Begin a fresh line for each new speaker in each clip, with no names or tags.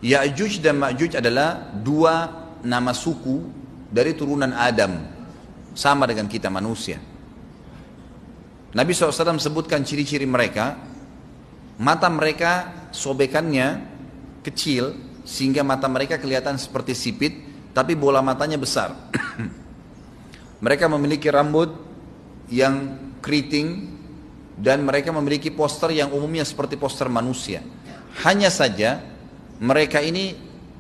Ya'juj dan Ma'juj adalah dua nama suku dari turunan Adam, sama dengan kita manusia. Nabi SAW sebutkan ciri-ciri mereka. Mata mereka sobekannya kecil sehingga mata mereka kelihatan seperti sipit, tapi bola matanya besar. Mereka memiliki rambut yang keriting dan mereka memiliki poster yang umumnya seperti poster manusia. Hanya saja mereka ini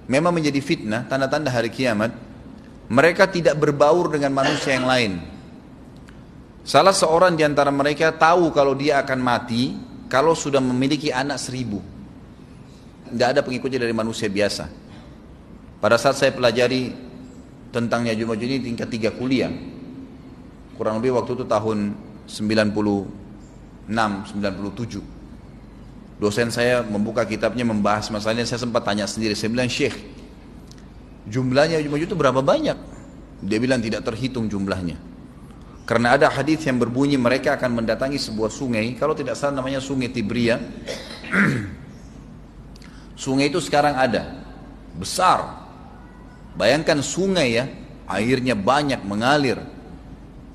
memang menjadi fitnah, tanda-tanda hari kiamat. Mereka tidak berbaur dengan manusia yang lain. Salah seorang di antara mereka tahu kalau dia akan mati kalau sudah memiliki anak 1000. Tidak ada pengikutnya dari manusia biasa. Pada saat saya pelajari tentang Ya'juj Ma'juj ini tingkat 3 kuliah, kurang lebih waktu itu tahun 96, 97. Dosen saya membuka kitabnya membahas masalahnya, saya sempat tanya sendiri, saya bilang, Syekh, jumlahnya Ya'juj Ma'juj itu berapa banyak? Dia bilang tidak terhitung jumlahnya. Karena ada hadis yang berbunyi mereka akan mendatangi sebuah sungai, kalau tidak salah namanya Sungai Tibria. Sungai itu sekarang ada, besar. Bayangkan sungai ya, airnya banyak mengalir.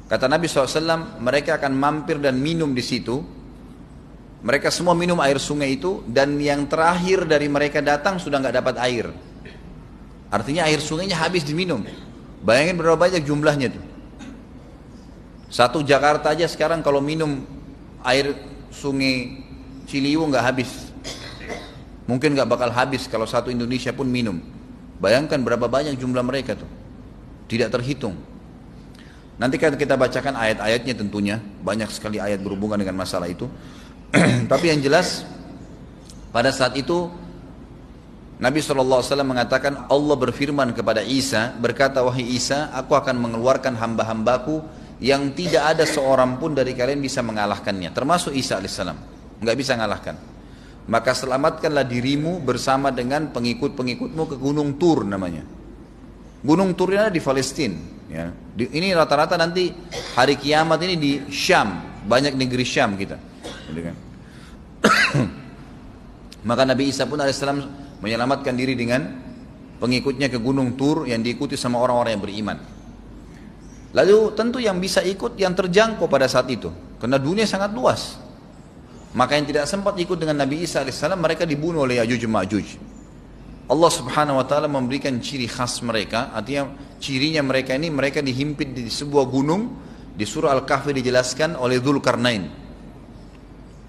Kata Nabi SAW, mereka akan mampir dan minum di situ. Mereka semua minum air sungai itu, dan yang terakhir dari mereka datang sudah nggak dapat air. Artinya air sungainya habis diminum. Bayangin berapa banyak jumlahnya tuh. Satu Jakarta aja sekarang kalau minum air sungai Ciliwung nggak habis. Mungkin nggak bakal habis kalau satu Indonesia pun minum. Bayangkan berapa banyak jumlah mereka tuh. Tidak terhitung. Nanti kan kita bacakan ayat-ayatnya tentunya. Banyak sekali ayat berhubungan dengan masalah itu. Tapi yang jelas pada saat itu Nabi SAW mengatakan, Allah berfirman kepada Isa, berkata, wahai Isa, aku akan mengeluarkan hamba-hambaku yang tidak ada seorang pun dari kalian bisa mengalahkannya, termasuk Isa alaihissalam, nggak bisa mengalahkan. Maka selamatkanlah dirimu bersama dengan pengikut-pengikutmu ke Gunung Tur namanya. Gunung Tur ini ada di Palestina. Ya. Ini rata-rata nanti hari kiamat ini di Syam, banyak negeri Syam kita. Gitu kan? Maka Nabi Isa pun alaihissalam menyelamatkan diri dengan pengikutnya ke Gunung Tur yang diikuti sama orang-orang yang beriman. Lalu tentu yang bisa ikut yang terjangkau pada saat itu, karena dunia sangat luas. Maka yang tidak sempat ikut dengan Nabi Isa alaihissalam, mereka dibunuh oleh Ya'juj Ma'juj. Allah subhanahu wa ta'ala memberikan ciri khas mereka, artinya cirinya mereka ini, mereka dihimpit di sebuah gunung. Di surah Al-Kahfi dijelaskan oleh Dzulkarnain.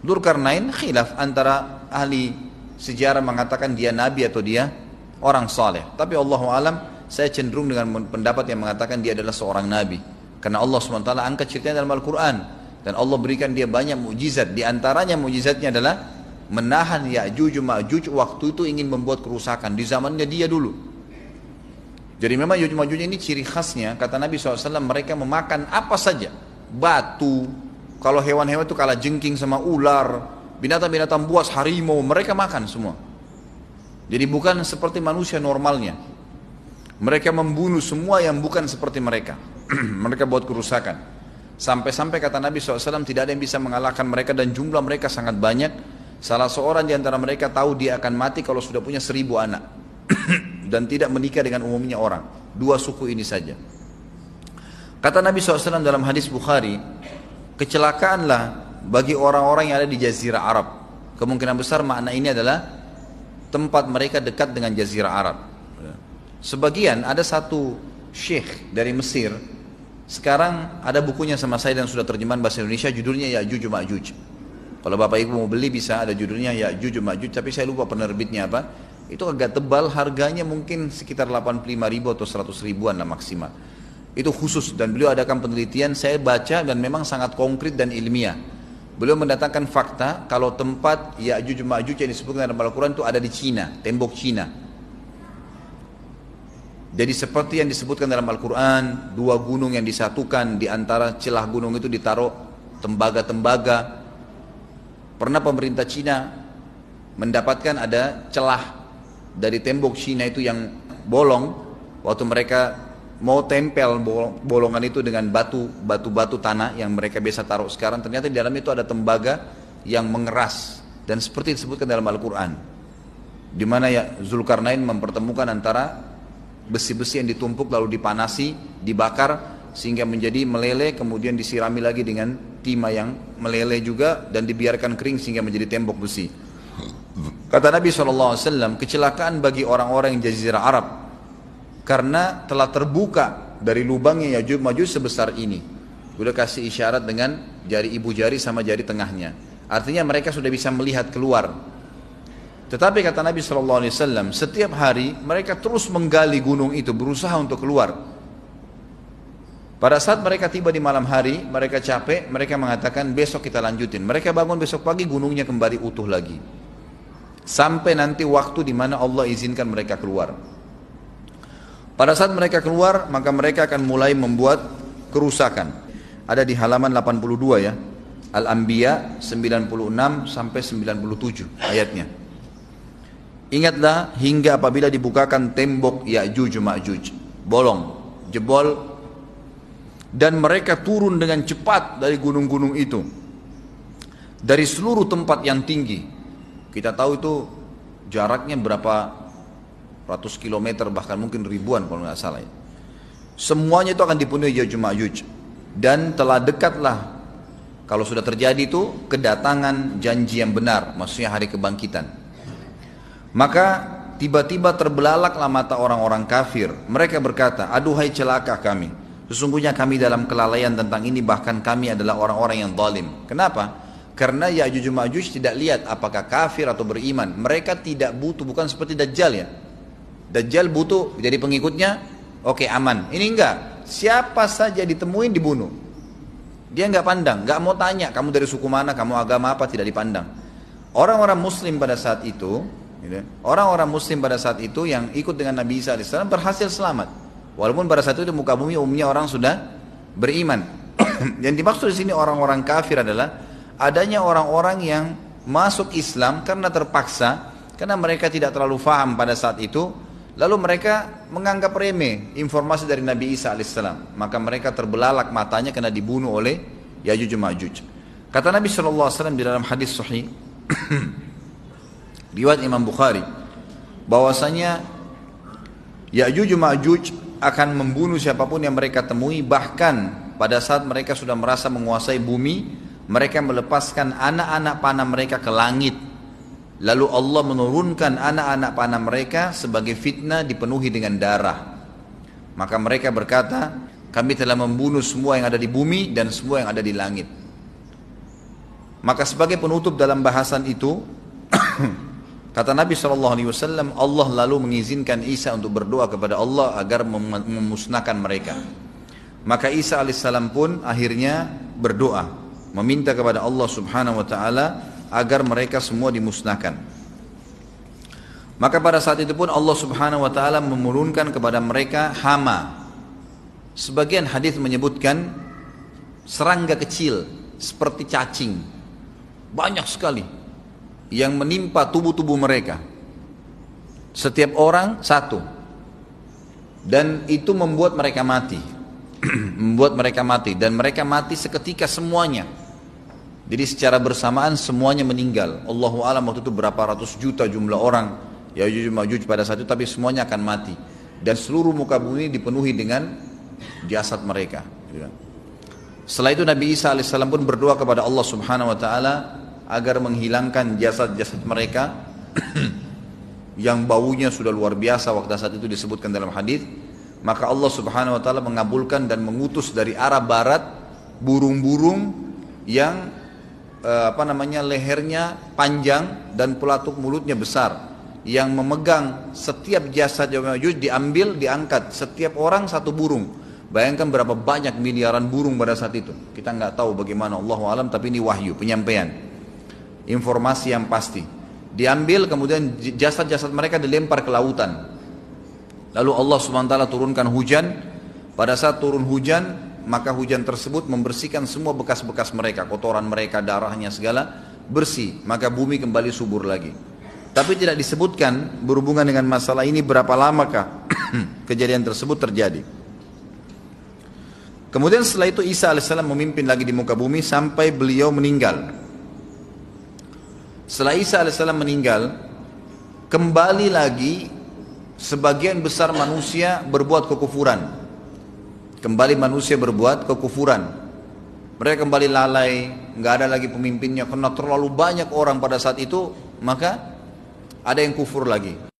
Dzulkarnain khilaf antara ahli sejarah mengatakan dia nabi atau dia orang saleh. Tapi Allahu alam, saya cenderung dengan pendapat yang mengatakan dia adalah seorang nabi. Karena Allah SWT angkat ceritanya dalam Al-Quran. Dan Allah berikan dia banyak mukjizat. Di antaranya mukjizatnya adalah menahan Ya'juj Ma'juj waktu itu ingin membuat kerusakan. Di zamannya dia dulu. Jadi memang Ya'juj Ma'juj ini ciri khasnya, kata Nabi SAW, mereka memakan apa saja. Batu. Kalau hewan-hewan itu kalah jengking sama ular. Binatang-binatang buas, harimau, mereka makan semua. Jadi bukan seperti manusia normalnya. Mereka membunuh semua yang bukan seperti mereka. Mereka buat kerusakan. Sampai-sampai kata Nabi SAW tidak ada yang bisa mengalahkan mereka dan jumlah mereka sangat banyak. Salah seorang di antara mereka tahu dia akan mati kalau sudah punya 1000 anak. Dan tidak menikah dengan umumnya orang. 2 suku ini saja. Kata Nabi SAW dalam hadis Bukhari, kecelakaanlah bagi orang-orang yang ada di Jazirah Arab. Kemungkinan besar makna ini adalah tempat mereka dekat dengan Jazirah Arab. Sebagian ada satu syekh dari Mesir. Sekarang ada bukunya sama saya dan sudah terjemahan bahasa Indonesia, judulnya Ya'juj Ma'juj. Kalau Bapak Ibu mau beli bisa, ada judulnya Ya'juj Ma'juj, tapi saya lupa penerbitnya apa. Itu agak tebal, harganya mungkin sekitar 85.000 atau 100 ribuan lah maksimal. Itu khusus, dan beliau adakan penelitian, saya baca dan memang sangat konkret dan ilmiah. Beliau mendatangkan fakta kalau tempat Ya'juj Ma'juj yang disebutkan dalam Al-Quran itu ada di Cina, tembok Cina. Jadi seperti yang disebutkan dalam Al-Quran, 2 gunung yang disatukan, di antara celah gunung itu ditaruh tembaga-tembaga. Pernah pemerintah Cina mendapatkan ada celah dari tembok Cina itu yang bolong, waktu mereka mau tempel bolongan itu dengan batu-batu tanah yang mereka biasa taruh sekarang, ternyata di dalam itu ada tembaga yang mengeras, dan seperti disebutkan dalam Al-Quran. di mana ya Zulkarnain mempertemukan antara besi-besi yang ditumpuk lalu dipanasi, dibakar sehingga menjadi meleleh, kemudian disirami lagi dengan timah yang meleleh juga dan dibiarkan kering sehingga menjadi tembok besi. Kata Nabi SAW, kecelakaan bagi orang-orang yang Jazirah Arab karena telah terbuka dari lubangnya Yajuj Majuj sebesar ini. Udah kasih isyarat dengan jari ibu jari sama jari tengahnya. Artinya mereka sudah bisa melihat keluar. Tetapi kata Nabi SAW, setiap hari mereka terus menggali gunung itu, berusaha untuk keluar. Pada saat mereka tiba di malam hari, mereka capek, mereka mengatakan besok kita lanjutin. Mereka bangun besok pagi, gunungnya kembali utuh lagi. Sampai nanti waktu di mana Allah izinkan mereka keluar. Pada saat mereka keluar, maka mereka akan mulai membuat kerusakan. Ada di halaman 82 ya. Al-Anbiya 96 sampai 97 ayatnya. Ingatlah hingga apabila dibukakan tembok Ya'juj Ma'juj, bolong, jebol, dan mereka turun dengan cepat dari gunung-gunung itu, dari seluruh tempat yang tinggi. Kita tahu itu jaraknya berapa ratus kilometer, bahkan mungkin ribuan kalau nggak salah ya. Semuanya itu akan dipenuhi Ya'juj Ma'juj. Dan telah dekatlah, kalau sudah terjadi itu, kedatangan janji yang benar, maksudnya hari kebangkitan. Maka tiba-tiba terbelalaklah mata orang-orang kafir. Mereka berkata, aduhai celaka kami, sesungguhnya kami dalam kelalaian tentang ini, bahkan kami adalah orang-orang yang zalim. Kenapa? Karena Ya'juj Ma'juj tidak lihat apakah kafir atau beriman. Mereka tidak butuh, bukan seperti Dajjal ya. Dajjal butuh jadi pengikutnya, oke, aman. Ini enggak, siapa saja ditemuin dibunuh. Dia enggak pandang, enggak mau tanya kamu dari suku mana, kamu agama apa, tidak dipandang. Orang-orang muslim pada saat itu, orang-orang muslim pada saat itu yang ikut dengan Nabi Isa AS berhasil selamat. Walaupun pada saat itu di muka bumi umumnya orang sudah beriman. Yang dimaksud di sini orang-orang kafir adalah adanya orang-orang yang masuk Islam karena terpaksa, karena mereka tidak terlalu faham pada saat itu, lalu mereka menganggap remeh informasi dari Nabi Isa AS. Maka mereka terbelalak matanya karena dibunuh oleh Ya'juj Ma'juj. Kata Nabi SAW di dalam hadis sahih riwayat Imam Bukhari, bahwasanya Ya'juj Ma'juj akan membunuh siapapun yang mereka temui. Bahkan pada saat mereka sudah merasa menguasai bumi, mereka melepaskan anak-anak panah mereka ke langit. Lalu Allah menurunkan anak-anak panah mereka sebagai fitnah dipenuhi dengan darah. Maka mereka berkata, kami telah membunuh semua yang ada di bumi dan semua yang ada di langit. Maka sebagai penutup dalam bahasan itu, kata Nabi SAW, Allah lalu mengizinkan Isa untuk berdoa kepada Allah agar memusnahkan mereka. Maka Isa AS pun akhirnya berdoa, meminta kepada Allah Subhanahu Wa Taala agar mereka semua dimusnahkan. Maka pada saat itu pun Allah Subhanahu Wa Taala menurunkan kepada mereka hama. Sebagian hadis menyebutkan serangga kecil seperti cacing, banyak sekali yang menimpa tubuh-tubuh mereka. Setiap orang satu. Dan itu membuat mereka mati. Membuat mereka mati. Dan mereka mati seketika semuanya. Jadi secara bersamaan semuanya meninggal. Allahu a'lam waktu itu berapa ratus juta jumlah orang Ya'juj Ma'juj pada saat itu, tapi semuanya akan mati. Dan seluruh muka bumi dipenuhi dengan jasad mereka. Setelah itu Nabi Isa AS pun berdoa kepada Allah Subhanahu Wa Taala agar menghilangkan jasad-jasad mereka yang baunya sudah luar biasa waktu saat itu disebutkan dalam hadis. Maka Allah Subhanahu Wa Taala mengabulkan dan mengutus dari arah barat burung-burung yang lehernya panjang dan pelatuk mulutnya besar, yang memegang setiap jasad Ya'juj diambil, diangkat, setiap orang satu burung. Bayangkan berapa banyak miliaran burung pada saat itu. Kita nggak tahu bagaimana, Allahu a'lam, tapi ini wahyu, penyampaian informasi yang pasti. Diambil, kemudian jasad-jasad mereka dilempar ke lautan. Lalu Allah SWT turunkan hujan. Pada saat turun hujan, maka hujan tersebut membersihkan semua bekas-bekas mereka, kotoran mereka, darahnya segala bersih. Maka bumi kembali subur lagi. Tapi tidak disebutkan berhubungan dengan masalah ini berapa lamakah kejadian tersebut terjadi. Kemudian setelah itu Isa AS memimpin lagi di muka bumi sampai beliau meninggal. Setelah Isa AS meninggal, kembali lagi sebagian besar manusia berbuat kekufuran. Kembali manusia berbuat kekufuran. Mereka kembali lalai, nggak ada lagi pemimpinnya karena terlalu banyak orang pada saat itu, maka ada yang kufur lagi.